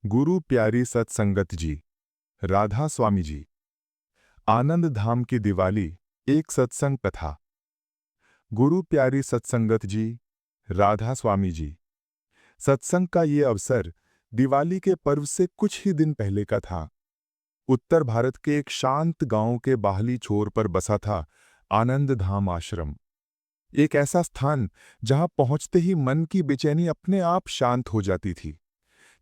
गुरु प्यारी सत्संगत जी, राधा स्वामी जी। आनंद धाम की दिवाली एक सत्संग कथा। गुरु प्यारी सत्संगत जी, राधा स्वामी जी। सत्संग का ये अवसर दिवाली के पर्व से कुछ ही दिन पहले का था। उत्तर भारत के एक शांत गांव के बाहली छोर पर बसा था आनंद धाम आश्रम। एक ऐसा स्थान जहां पहुंचते ही मन की बेचैनी अपने आप शांत हो जाती थी।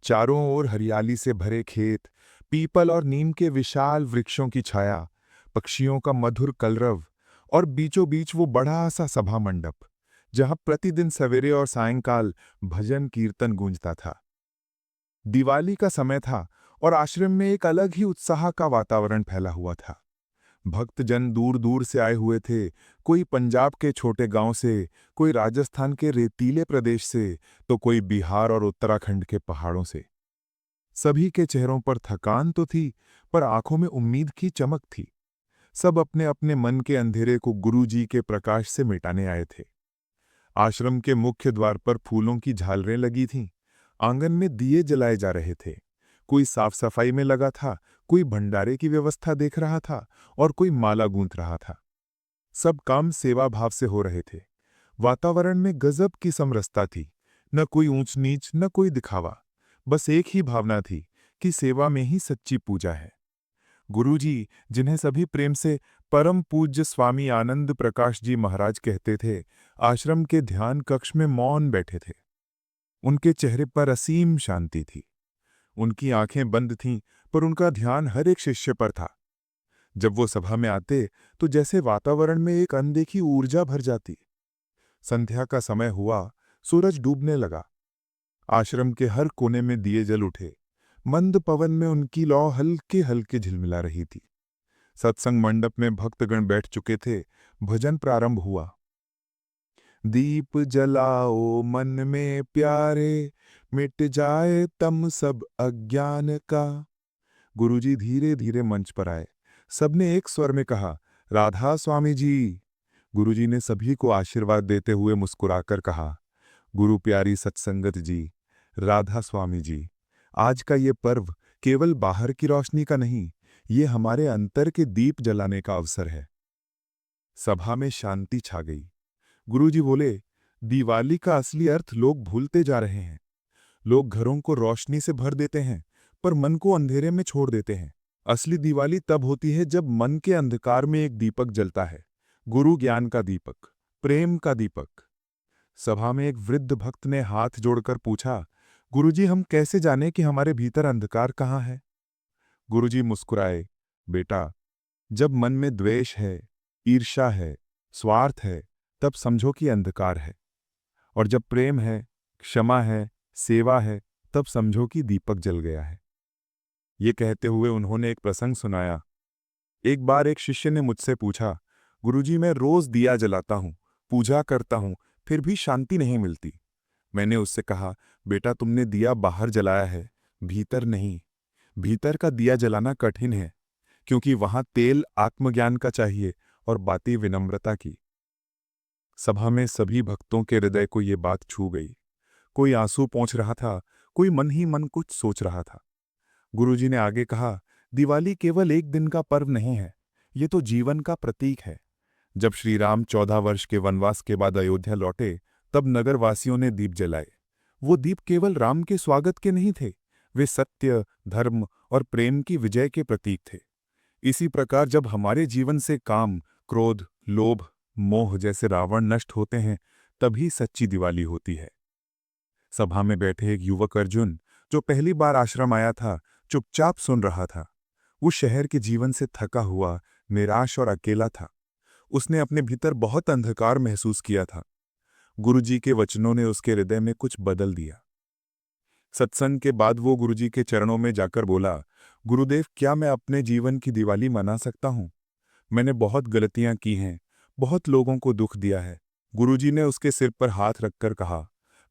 चारों ओर हरियाली से भरे खेत, पीपल और नीम के विशाल वृक्षों की छाया, पक्षियों का मधुर कलरव और बीचों बीच वो बड़ा सा सभा मंडप, जहां प्रतिदिन सवेरे और सायंकाल भजन कीर्तन गूंजता था। दिवाली का समय था और आश्रम में एक अलग ही उत्साह का वातावरण फैला हुआ था। भक्तजन दूर दूर से आए हुए थे, कोई पंजाब के छोटे गांव से, कोई राजस्थान के रेतीले प्रदेश से, तो कोई बिहार और उत्तराखंड के पहाड़ों से। सभी के चेहरों पर थकान तो थी, पर आंखों में उम्मीद की चमक थी। सब अपने अपने मन के अंधेरे को गुरु जी के प्रकाश से मिटाने आए थे। आश्रम के मुख्य द्वार पर फूलों की झालरें लगी थीं। आंगन में दिए जलाए जा रहे थे। कोई साफ सफाई में लगा था, कोई भंडारे की व्यवस्था देख रहा था और कोई माला गूंथ रहा था। सब काम सेवा भाव से हो रहे थे। वातावरण में गजब की समरसता थी। न कोई ऊंच नीच, न कोई दिखावा। बस एक ही भावना थी कि सेवा में ही सच्ची पूजा है। गुरुजी, जिन्हें सभी प्रेम से परम पूज्य स्वामी आनंद प्रकाश जी महाराज कहते थे, आश्रम के ध्यान कक्ष में मौन बैठे थे। उनके चेहरे पर असीम शांति थी। उनकी आंखें बंद थीं, पर उनका ध्यान हर एक शिष्य पर था। जब वो सभा में आते तो जैसे वातावरण में एक अनदेखी ऊर्जा भर जाती। संध्या का समय हुआ, सूरज डूबने लगा। आश्रम के हर कोने में दिए जल उठे। मंद पवन में उनकी लौ हल्के हल्के झिलमिला रही थी। सत्संग मंडप में भक्तगण बैठ चुके थे। भजन प्रारंभ हुआ। दीप जलाओ मन में प्यारे, मिट जाए तम सब अज्ञान का। गुरुजी धीरे धीरे मंच पर आए। सबने एक स्वर में कहा, राधा स्वामी जी। गुरुजी ने सभी को आशीर्वाद देते हुए मुस्कुराकर कहा, गुरु प्यारी सत्संगत जी, राधा स्वामी जी, आज का ये पर्व केवल बाहर की रोशनी का नहीं, ये हमारे अंतर के दीप जलाने का अवसर है। सभा में शांति छा गई। गुरुजी बोले, दिवाली का असली अर्थ लोग भूलते जा रहे हैं। लोग घरों को रोशनी से भर देते हैं, पर मन को अंधेरे में छोड़ देते हैं। असली दिवाली तब होती है जब मन के अंधकार में एक दीपक जलता है, गुरु ज्ञान का दीपक, प्रेम का दीपक। सभा में एक वृद्ध भक्त ने हाथ जोड़कर पूछा, गुरुजी, हम कैसे जाने कि हमारे भीतर अंधकार कहाँ है? गुरुजी मुस्कुराए, बेटा, जब मन में द्वेष है, ईर्ष्या है, स्वार्थ है, तब समझो कि अंधकार है। और जब प्रेम है, क्षमा है, सेवा है, तब समझो कि दीपक जल गया है। ये कहते हुए उन्होंने एक प्रसंग सुनाया। एक बार एक शिष्य ने मुझसे पूछा, गुरुजी, मैं रोज दिया जलाता हूँ, पूजा करता हूँ, फिर भी शांति नहीं मिलती। मैंने उससे कहा, बेटा, तुमने दिया बाहर जलाया है, भीतर नहीं। भीतर का दिया जलाना कठिन है, क्योंकि वहां तेल आत्मज्ञान का चाहिए और बाती विनम्रता की। सभा में सभी भक्तों के हृदय को ये बात छू गई। कोई आंसू पोंछ रहा था, कोई मन ही मन कुछ सोच रहा था। गुरुजी ने आगे कहा, दिवाली केवल एक दिन का पर्व नहीं है, ये तो जीवन का प्रतीक है। जब श्री राम 14 वर्ष के वनवास के बाद अयोध्या लौटे, तब नगरवासियों ने दीप जलाए। वो दीप केवल राम के स्वागत के नहीं थे, वे सत्य, धर्म और प्रेम की विजय के प्रतीक थे। इसी प्रकार जब हमारे जीवन से काम, क्रोध, लोभ, मोह जैसे रावण नष्ट होते हैं, तभी सच्ची दिवाली होती है। सभा में बैठे एक युवक अर्जुन, जो पहली बार आश्रम आया था, चुपचाप सुन रहा था। वो शहर के जीवन से थका हुआ, निराश और अकेला था। उसने अपने भीतर बहुत अंधकार महसूस किया था। गुरुजी के वचनों ने उसके हृदय में कुछ बदल दिया। सत्संग के बाद वो गुरुजी के चरणों में जाकर बोला, गुरुदेव, क्या मैं अपने जीवन की दिवाली मना सकता हूँ? मैंने बहुत गलतियां की हैं, बहुत लोगों को दुख दिया है। गुरुजी ने उसके सिर पर हाथ रखकर कहा,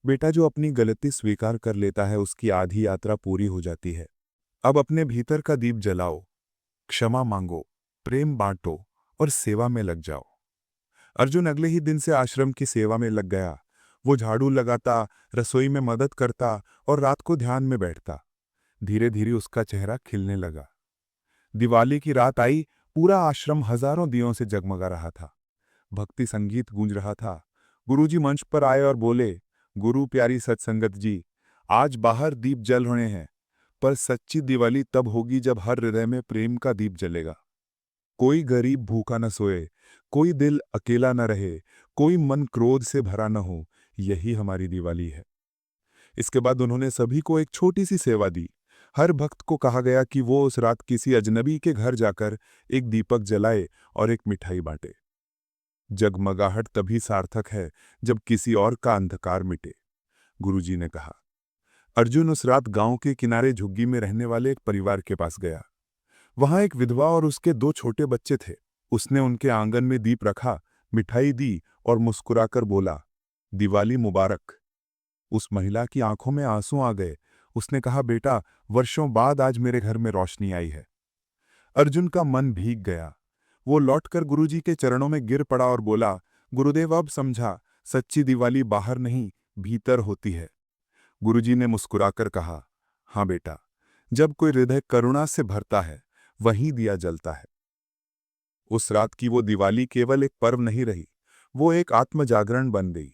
बेटा, जो अपनी गलती स्वीकार कर लेता है, उसकी आधी यात्रा पूरी हो जाती है। अब अपने भीतर का दीप जलाओ, क्षमा मांगो, प्रेम बांटो और सेवा में लग जाओ। अर्जुन अगले ही दिन से आश्रम की सेवा में लग गया। वो झाड़ू लगाता, रसोई में मदद करता और रात को ध्यान में बैठता। धीरे धीरे उसका चेहरा खिलने लगा। दिवाली की रात आई, पूरा आश्रम हजारों दियों से जगमगा रहा था। भक्ति संगीत गूंज रहा था। गुरुजी मंच पर आए और बोले, गुरु प्यारी सत्संगत जी, आज बाहर दीप जल रहे हैं, पर सच्ची दिवाली तब होगी जब हर हृदय में प्रेम का दीप जलेगा। कोई गरीब भूखा न सोए, कोई दिल अकेला न रहे, कोई मन क्रोध से भरा न हो। यही हमारी दिवाली है। इसके बाद उन्होंने सभी को एक छोटी सी सेवा दी। हर भक्त को कहा गया कि वो उस रात किसी अजनबी के घर जाकर एक दीपक जलाए और एक मिठाई बांटे। जगमगाहट तभी सार्थक है जब किसी और का अंधकार मिटे, गुरुजी ने कहा। अर्जुन उस रात गांव के किनारे झुग्गी में रहने वाले एक परिवार के पास गया। वहां एक विधवा और उसके 2 छोटे बच्चे थे। उसने उनके आंगन में दीप रखा, मिठाई दी और मुस्कुराकर बोला, दिवाली मुबारक। उस महिला की आंखों में आंसू आ गए। उसने कहा, बेटा, वर्षों बाद आज मेरे घर में रोशनी आई है। अर्जुन का मन भीग गया। वो लौटकर गुरुजी के चरणों में गिर पड़ा और बोला, गुरुदेव, अब समझा, सच्ची दिवाली बाहर नहीं, भीतर होती है। गुरुजी ने मुस्कुराकर कहा, हाँ बेटा, जब कोई हृदय करुणा से भरता है, वहीं दिया जलता है। उस रात की वो दिवाली केवल एक पर्व नहीं रही, वो एक आत्म जागरण बन गई।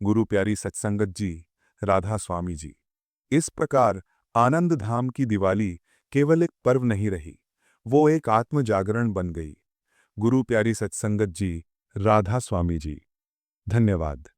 गुरु प्यारी सत्संगत जी, राधा स्वामी जी। इस प्रकार आनंद धाम की दिवाली केवल एक पर्व नहीं रही, वो एक आत्म जागरण बन गई। गुरु प्यारी सत्संगत जी, राधा स्वामी जी। धन्यवाद।